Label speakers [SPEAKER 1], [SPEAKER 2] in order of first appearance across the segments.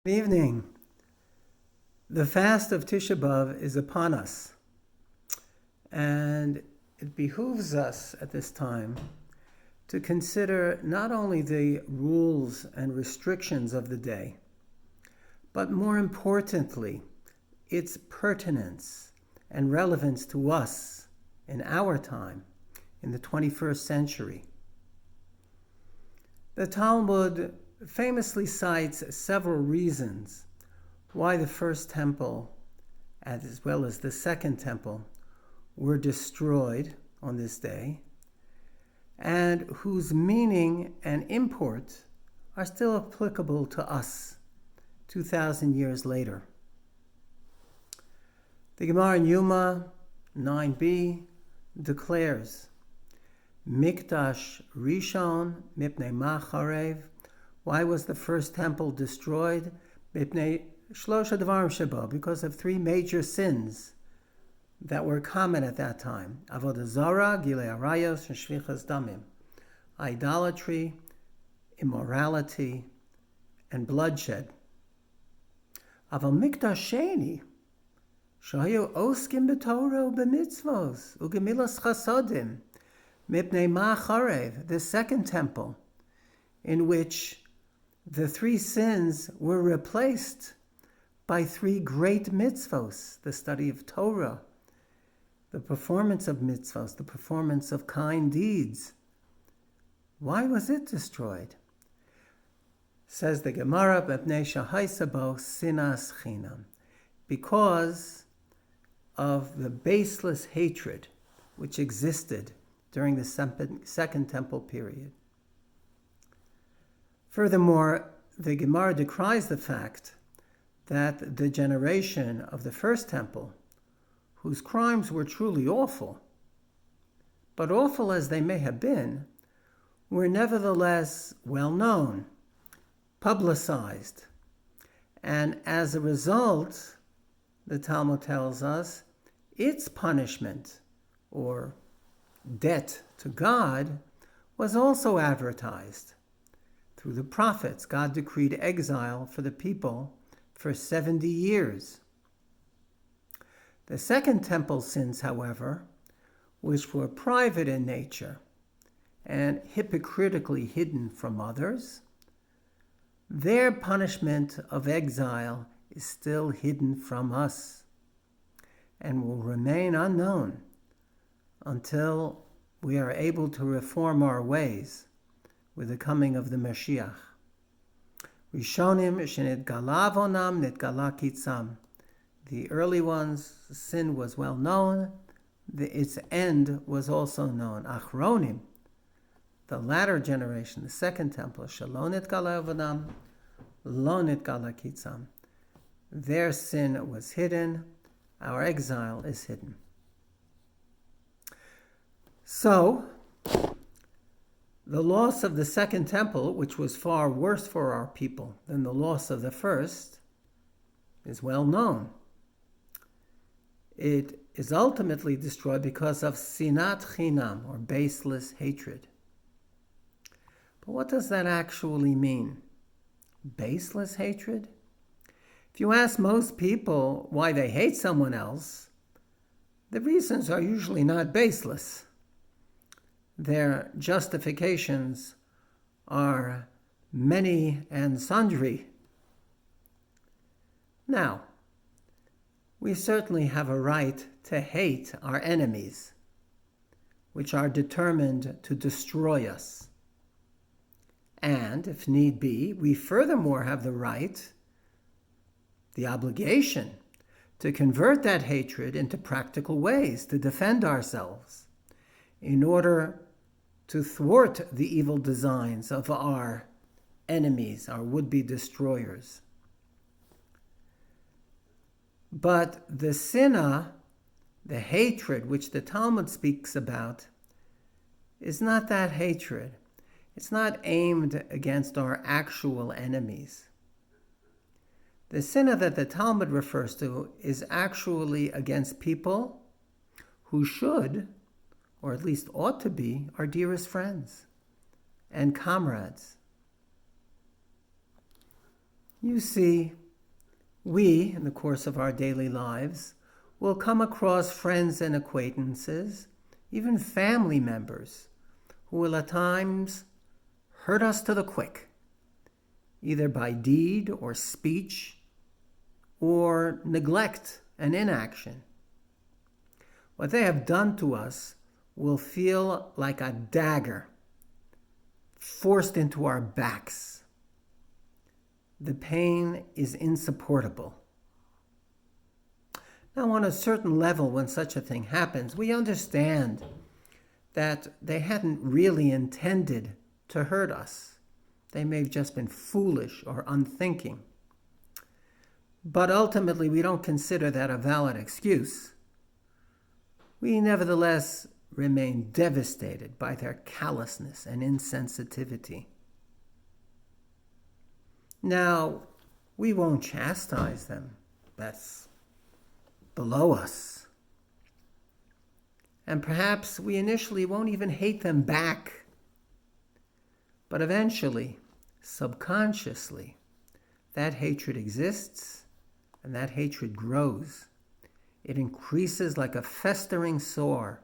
[SPEAKER 1] Good evening. The fast of Tisha B'Av is upon us, and it behooves us at this time to consider not only the rules and restrictions of the day, but more importantly, its pertinence and relevance to us in our time, in the 21st century. The Talmud famously cites several reasons why the first temple, as well as the second temple, were destroyed on this day, and whose meaning and import are still applicable to us 2,000 years later. The Gemara in Yuma 9b declares, Mikdash Rishon mipnei ma charev. Why was the first temple destroyed? Mipnei shlosha dvarim shebo, because of three major sins that were common at that time: avodah zara, gilei arayos, and shvichas damim, idolatry, immorality, and bloodshed. Aval mikdash sheni, shahayu oskim b'torah u'b'mitzvos u'gemilas chasodim, mipnei ma charev, the second temple, in which the three sins were replaced by three great mitzvos: the study of Torah, the performance of mitzvos, the performance of kind deeds. Why was it destroyed? Says the Gemara, B'pnei shahaisabo sinas chinam, because of the baseless hatred which existed during the second temple period. Furthermore, the Gemara decries the fact that the generation of the first temple, whose crimes were truly awful, but awful as they may have been, were nevertheless well known, publicized, and as a result, the Talmud tells us, its punishment, or debt to God, was also advertised. Through the prophets, God decreed exile for the people for 70 years. The second temple sins, however, which were private in nature and hypocritically hidden from others, their punishment of exile is still hidden from us and will remain unknown until we are able to reform our ways with the coming of the Mashiach. Rishonim shenitgala avonam nitgala kitzam. The early ones, sin was well known, its end was also known. Achronim, the latter generation, the second temple, shelo nitgala avonam, lo nitgala kitzam. Their sin was hidden, our exile is hidden. So, the loss of the second temple, which was far worse for our people than the loss of the first, is well known. It is ultimately destroyed because of sinat chinam, or baseless hatred. But what does that actually mean? Baseless hatred? If you ask most people why they hate someone else, the reasons are usually not baseless. Their justifications are many and sundry. Now, we certainly have a right to hate our enemies, which are determined to destroy us. And, if need be, we furthermore have the right, the obligation, to convert that hatred into practical ways to defend ourselves in order to thwart the evil designs of our enemies, our would-be destroyers. But the sinah, the hatred which the Talmud speaks about, is not that hatred. It's not aimed against our actual enemies. The sinah that the Talmud refers to is actually against people who should, or at least ought to be, our dearest friends and comrades. You see, we, in the course of our daily lives, will come across friends and acquaintances, even family members, who will at times hurt us to the quick, either by deed or speech, or neglect and inaction. What they have done to us will feel like a dagger forced into our backs. The pain is insupportable. Now, on a certain level, when such a thing happens, we understand that they hadn't really intended to hurt us. They may have just been foolish or unthinking. But ultimately, we don't consider that a valid excuse. We nevertheless remain devastated by their callousness and insensitivity. Now, we won't chastise them. That's below us. And perhaps we initially won't even hate them back. But eventually, subconsciously, that hatred exists and that hatred grows. It increases like a festering sore,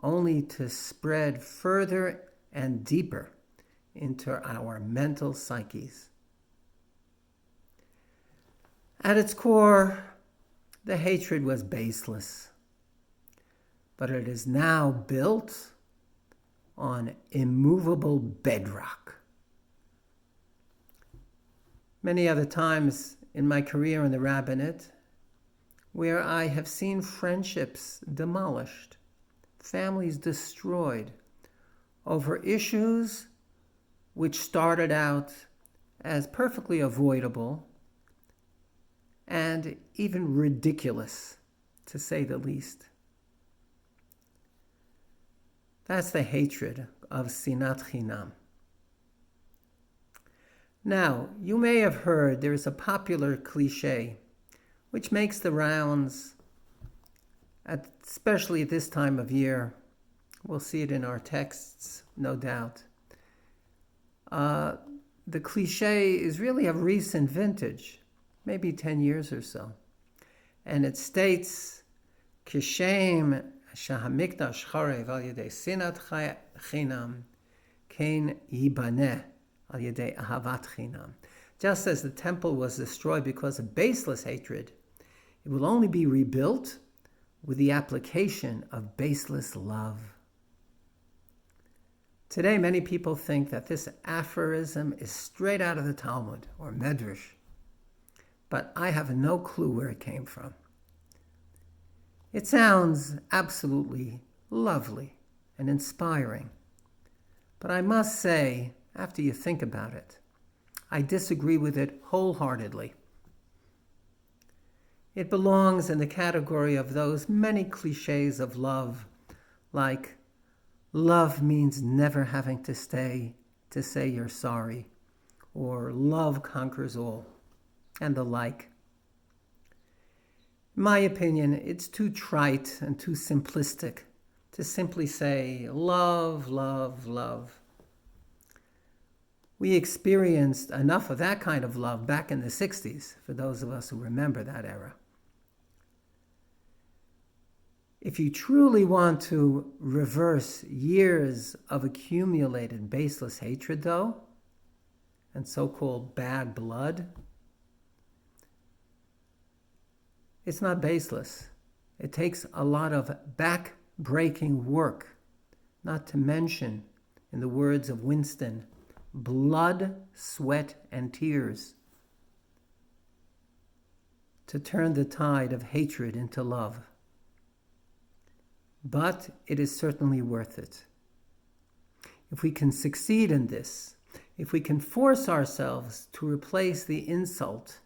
[SPEAKER 1] only to spread further and deeper into our mental psyches. At its core, the hatred was baseless, but it is now built on immovable bedrock. Many other times in my career in the rabbinate, where I have seen friendships demolished, families destroyed, over issues which started out as perfectly avoidable and even ridiculous, to say the least. That's the hatred of sinat chinam. Now, you may have heard there is a popular cliche which makes the rounds, especially at this time of year. We'll see it in our texts, no doubt. The cliche is really of recent vintage, maybe 10 years or so. And it states, Kishem shahamikdash charev al yedei sinat chinam kein yibaneh al yedei ahavat chinam. Just as the temple was destroyed because of baseless hatred, it will only be rebuilt with the application of baseless love. Today, many people think that this aphorism is straight out of the Talmud or Medrash, but I have no clue where it came from. It sounds absolutely lovely and inspiring, but I must say, after you think about it, I disagree with it wholeheartedly. It belongs in the category of those many cliches of love, like love means never having to stay to say you're sorry, or love conquers all, and the like. In my opinion, it's too trite and too simplistic to simply say love, love, love. We experienced enough of that kind of love back in the 60s, for those of us who remember that era. If you truly want to reverse years of accumulated baseless hatred, though, and so-called bad blood, it's not baseless. It takes a lot of back-breaking work, not to mention, in the words of Winston, blood, sweat, and tears, to turn the tide of hatred into love. But it is certainly worth it. If we can succeed in this, if we can force ourselves to replace the insult,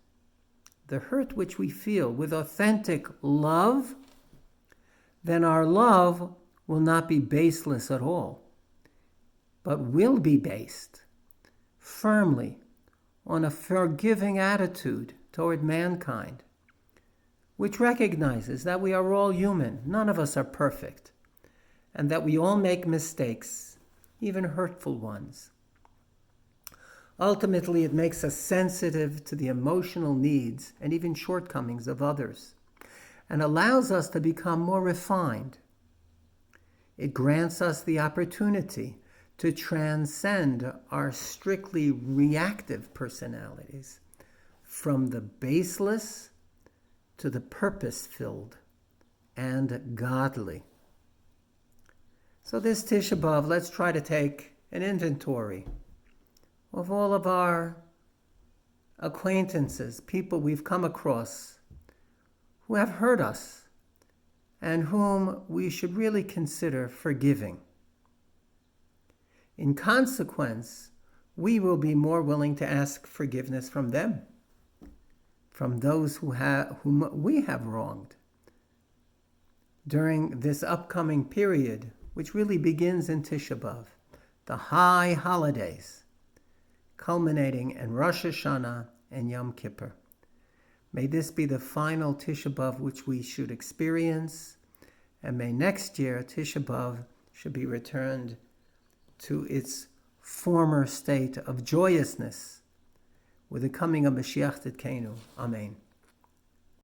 [SPEAKER 1] the hurt which we feel, with authentic love, then our love will not be baseless at all, but will be based firmly on a forgiving attitude toward mankind, which recognizes that we are all human, none of us are perfect, and that we all make mistakes, even hurtful ones. Ultimately, it makes us sensitive to the emotional needs and even shortcomings of others, and allows us to become more refined. It grants us the opportunity to transcend our strictly reactive personalities from the baseless to the purpose-filled and godly. So this Tisha B'Av, let's try to take an inventory of all of our acquaintances, people we've come across who have hurt us and whom we should really consider forgiving. In consequence, we will be more willing to ask forgiveness from them, from those whom we have wronged during this upcoming period, which really begins in Tisha B'Av, the high holidays, culminating in Rosh Hashanah and Yom Kippur. May this be the final Tisha B'Av which we should experience, and may next year Tisha B'Av should be returned to its former state of joyousness with the coming of Mashiach Tzidkenu. Amen.